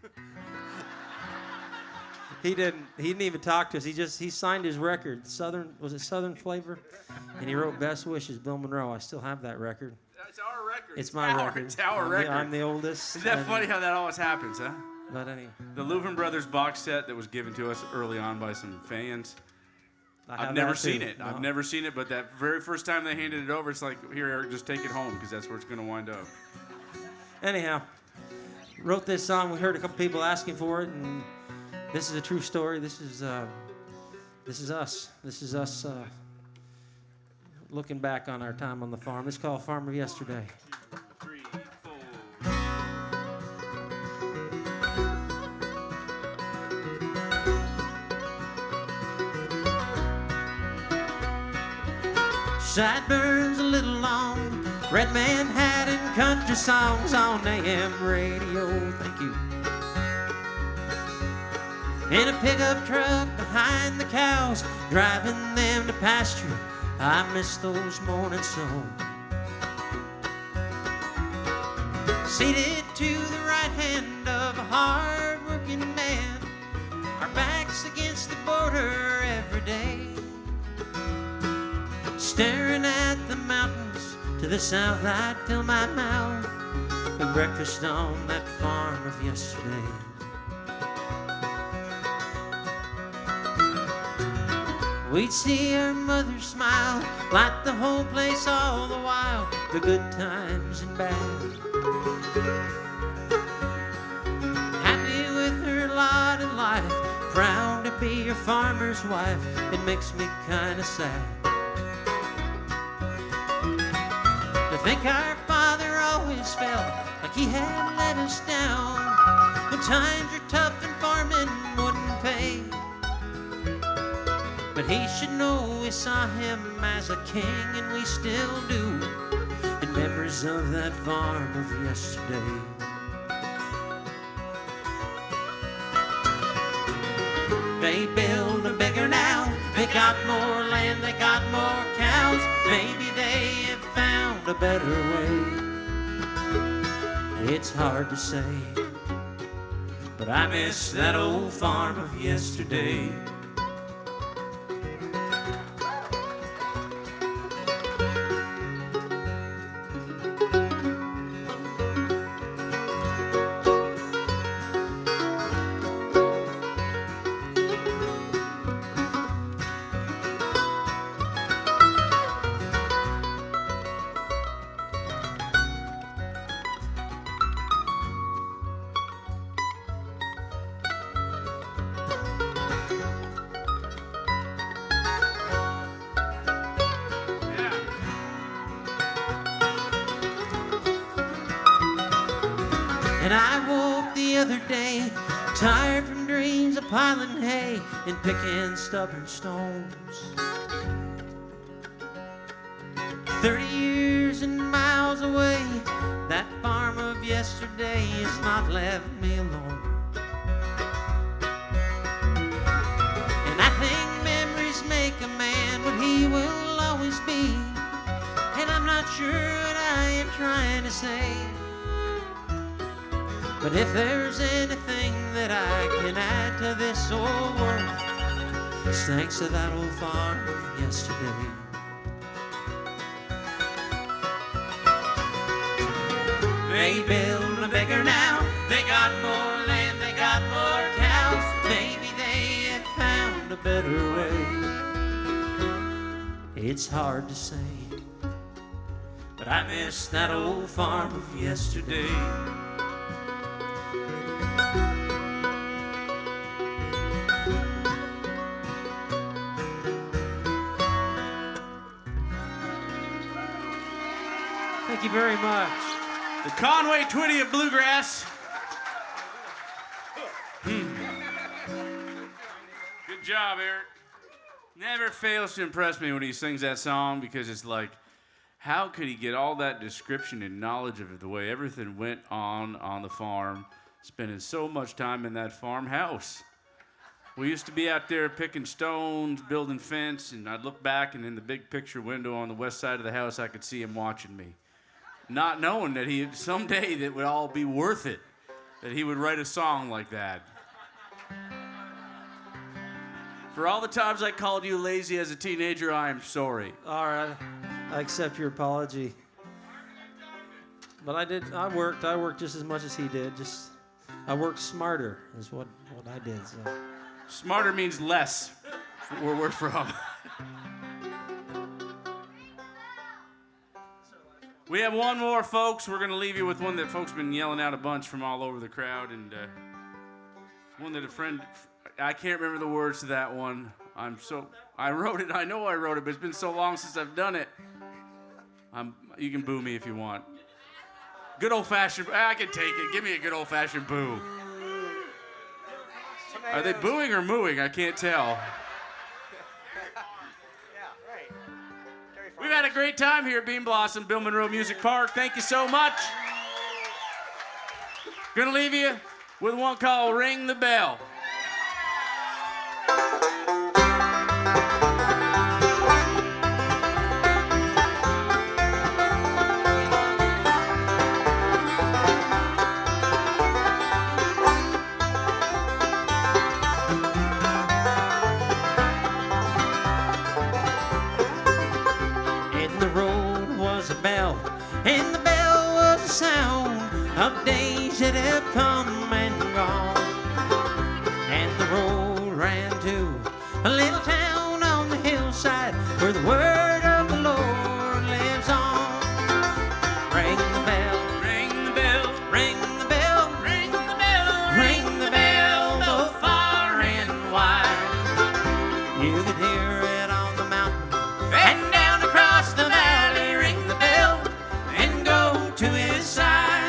He didn't even talk to us. He signed his record. Southern Flavor? And he wrote Best Wishes, Bill Monroe. I still have that record. It's our record. It's my record. It's our record. I'm the oldest. Isn't that and- funny how that always happens, huh? Not any. The Louvin Brothers box set that was given to us early on by some fans. I have I've never that seen too. it. No. I've never seen it, but that very first time they handed it over, it's like, here, Eric, just take it home, because that's where it's going to wind up. Anyhow, wrote this song. We heard a couple people asking for it, and this is a true story. This is us. This is us looking back on our time on the farm. It's called Farm of Yesterday. 3, 4. sideburns a little long, red man hat and country songs on AM radio. Thank you. In a pickup truck behind the cows, driving them to pasture, I miss those morning songs. Seated to the right hand of a hard-working man, our backs against the border every day, staring at the mountains to the south. I'd fill my mouth with breakfast on that farm of yesterday. We'd see our mother smile, light the whole place all the while, the good times and bad. Happy with her lot in life, proud to be your farmer's wife. It makes me kinda sad to think our father always felt like he had let us down when times were tough and farming wouldn't pay. But he should know we saw him as a king, and we still do, in memories of that farm of yesterday. They build a bigger now, they got more land, they got more cows. Maybe they have found a better way. It's hard to say, but I miss that old farm of yesterday. And I woke the other day, tired from dreams of piling hay and picking stubborn stones. 30 years and miles away, that farm of yesterday has not left me alone. And I think memories make a man what he will always be. And I'm not sure what I am trying to say, but if there's anything that I can add to this old world, it's thanks to that old farm of yesterday. They build a bigger now, they got more land, they got more cows. Maybe they have found a better way. It's hard to say, but I miss that old farm of yesterday. Thank you very much. The Conway Twitty of Bluegrass. Good job, Eric. Never fails to impress me when he sings that song, because it's like, how could he get all that description and knowledge of the way everything went on the farm, spending so much time in that farmhouse? We used to be out there picking stones, building fence, and I'd look back, and in the big picture window on the west side of the house, I could see him watching me, not knowing that someday that would all be worth it, that he would write a song like that. For all the times I called you lazy as a teenager, I am sorry. All right, I accept your apology. But I worked just as much as he did. I worked smarter is what I did. So. Smarter means less, where we're from. We have one more, folks. We're going to leave you with one that folks have been yelling out a bunch from all over the crowd, and one that a friend, I can't remember the words to that one. I wrote it, I know I wrote it, but it's been so long since I've done it. You can boo me if you want. Good old-fashioned, I can take it. Give me a good old-fashioned boo. Are they booing or mooing? I can't tell. Yeah, right. We've had a a great time here at Bean Blossom, Bill Monroe Music Park. Thank you so much. Gonna leave you with one called Ring the Bell. And the bell was the sound of days that have come and gone. And the road ran to a little town on the hillside where the word of the Lord lives on. Ring the bell, ring the bell, ring the bell, ring the bell, ring the bell, both far and wide. You can hear it on the mountain and down across the valley. Ring the bell and go to his side.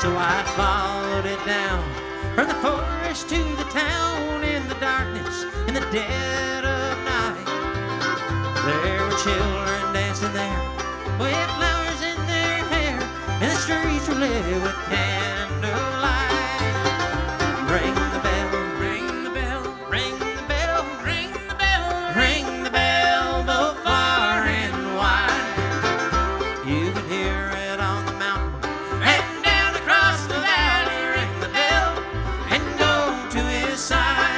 So I followed it down from the forest to the town in the darkness, in the dead of night. There were children dancing there with flowers in their hair, and the streets were lit with candlelight. Ring the bell, ring the bell, ring the bell, ring the bell, ring the bell, both far and wide. You can hear it on the mountain and down across the valley. Ring the bell and go to his side.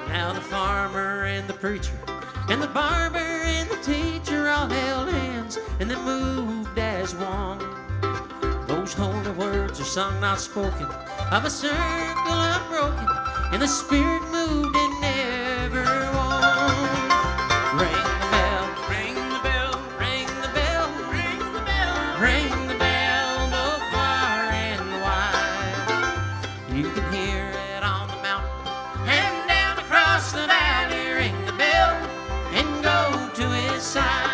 Now the farmer and the preacher and the barber and the teacher all held hands and they moved as one. Those holy words are sung, not spoken, of a circle unbroken, and the Spirit moved in everyone. Ring the bell, ring the bell, ring the bell, ring the bell, ring the bell, both far and wide. You can hear it on the mountain and down across the valley. Ring the bell and go to his side.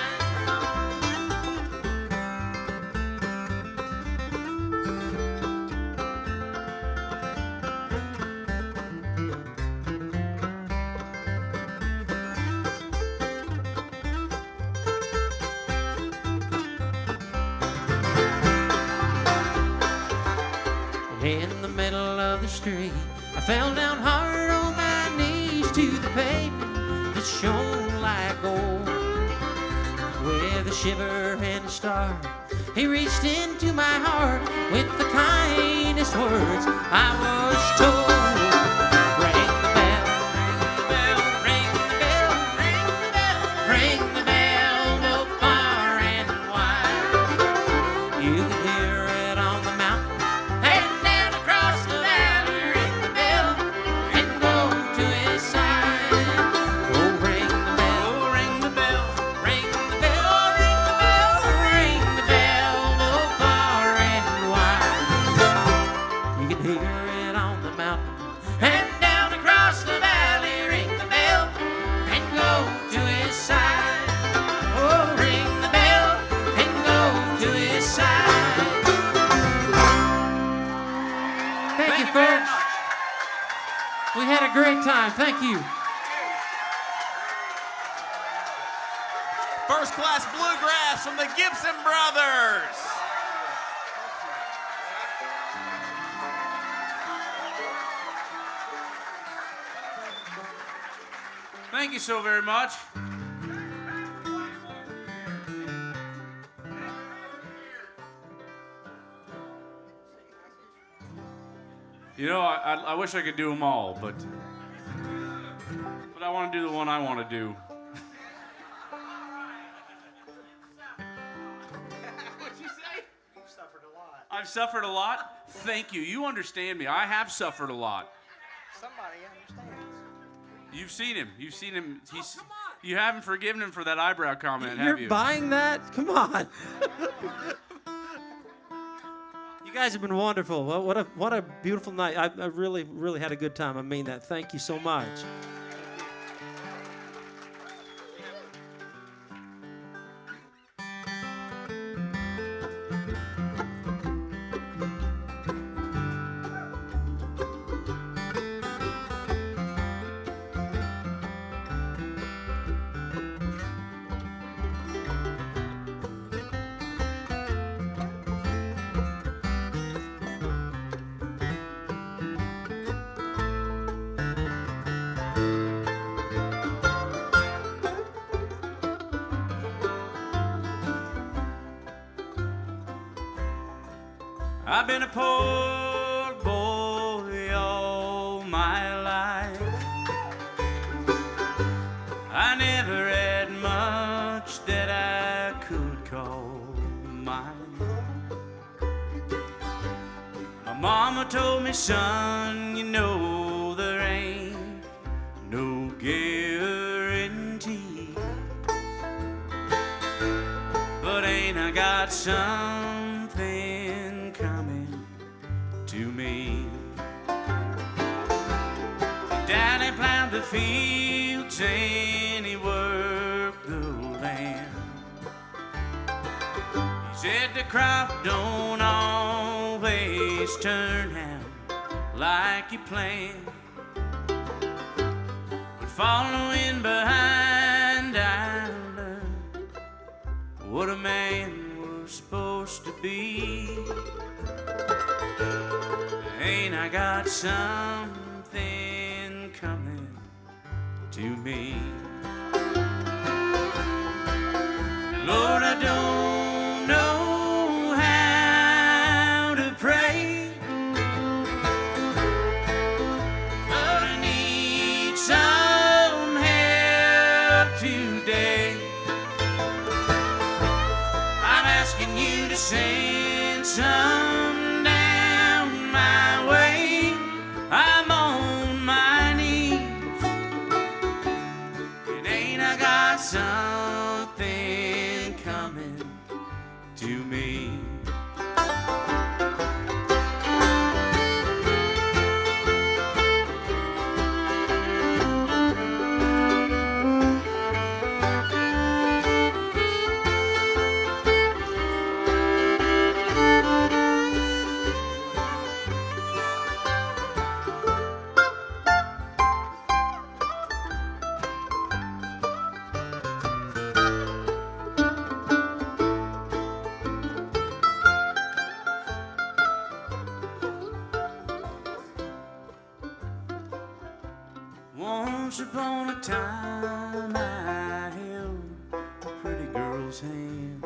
In the middle of the street, I fell down hard on my knees to the pavement that shone like gold. With a shiver and a start, he reached into my heart with the kindest words I was told. Ring the bell, ring the bell, ring the bell, ring the bell, ring the bell, both far and wide. You can hear it on the mountain and down across the valley. Ring the bell and go to his side. Oh, ring the bell, oh, ring the bell, ring the bell, oh, ring the bell, both far and wide. You can hear it on the mountain and down across the valley. Ring the bell and go to his side. Oh, ring the bell and go to his side. Thank you, folks. We had a great time. Thank you. First class Bluegrass from the Gibson brothers. Thank you so very much. You know, I wish I could do them all, but I want to do the one I want to do. What'd you say? You've suffered a lot. I've suffered a lot. Thank you. You understand me. I have suffered a lot. Somebody understands. You've seen him. You've seen him. He's. Come on. You haven't forgiven him for that eyebrow comment, have You're you? buying that? Come on. You guys have been wonderful. Well, what a beautiful night. I really, really had a good time. I mean that. Thank you so much. I've been a poor boy all my life. I never had much that I could call mine. My mama told me, son, you know there ain't no guarantee. But ain't I got something coming to me? Daddy plowed the fields and he worked the land. He said the crop don't always turn out like you planned. But following behind, I learned what a man was supposed to be. Ain't I got something coming to me? Lord, I don't know how to pray, but I need some help today. I'm asking you to send some down my way. I'm on my knees, and ain't I got something coming to me? Once upon a time I held a pretty girl's hand.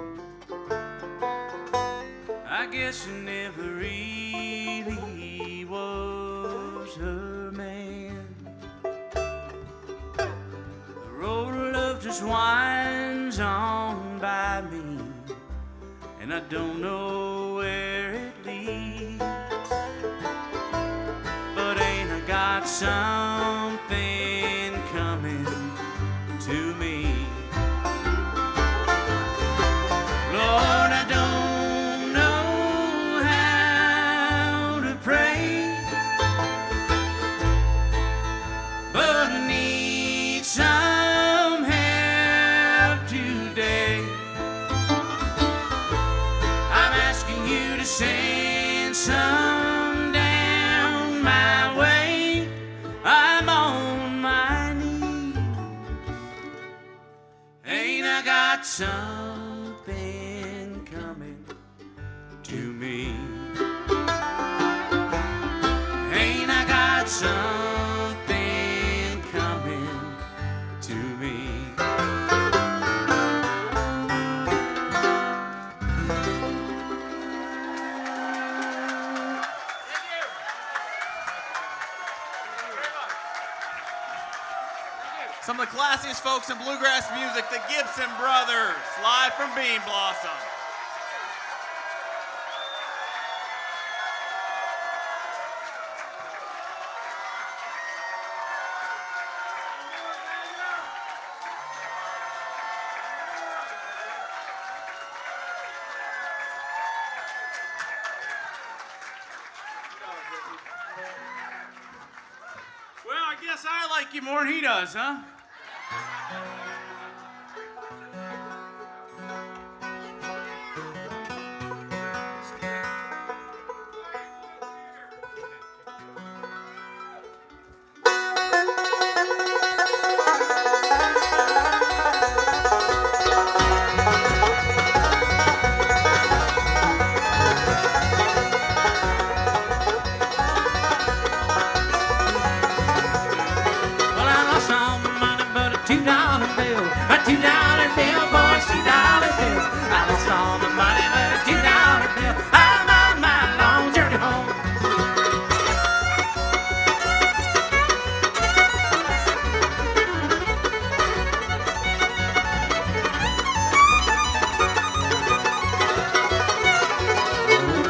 I guess I never really was her man. The road of love just winds on by me, and I don't know where it leads. But ain't I got something coming to me? Lord, I don't know how to pray, but I need some help today. I'm asking you to send some down my way. I'm on my knees. Ain't I got something coming to me? Ain't I got something coming to me? Some of the classiest folks in bluegrass music, the Gibson Brothers, live from Bean Blossom. guess I like you more than he does, huh? Well, I lost all my money but a $2 bill. A $2 bill, boys, $2 bill. I lost all my money but a $2 bill. I'm on my long journey home.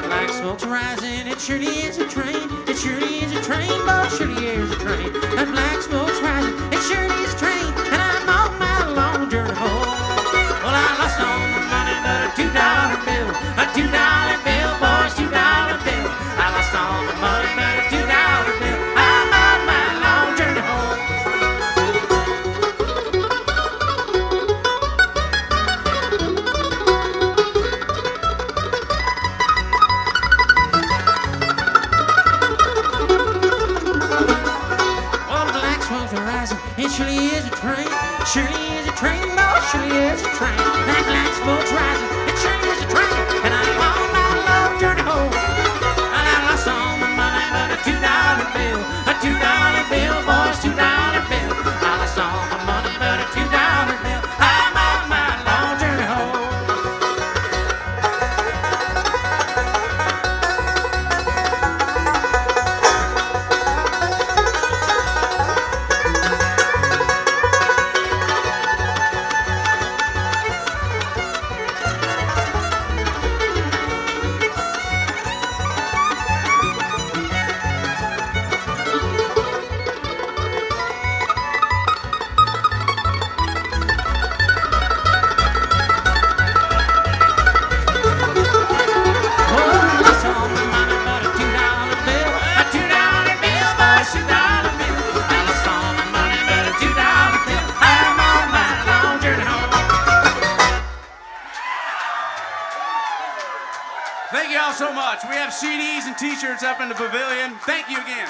Black smoke's rising, it surely is a train. It surely is a train, but surely is a train. That black smoke's rising, it surely is a train. And I'm on my long journey home. Well, I lost all my money but a $2 bill. A $2 bill, boys, $2 bill. I lost all my money but a $2 bill. I'm on my long journey home. Well, the black smoke's rising, it surely is a train. Surely is a train, boy, surely is a train. That black smoke's rising, it surely is a train. And I'm on my long journey home. And I lost all my money but a $2 bill. A $2 bill, boys, $2 bill. I lost all my money but a $2 bill. I'm on my long journey home. Thank you all so much. We have CDs and t-shirts up in the pavilion. Thank you again.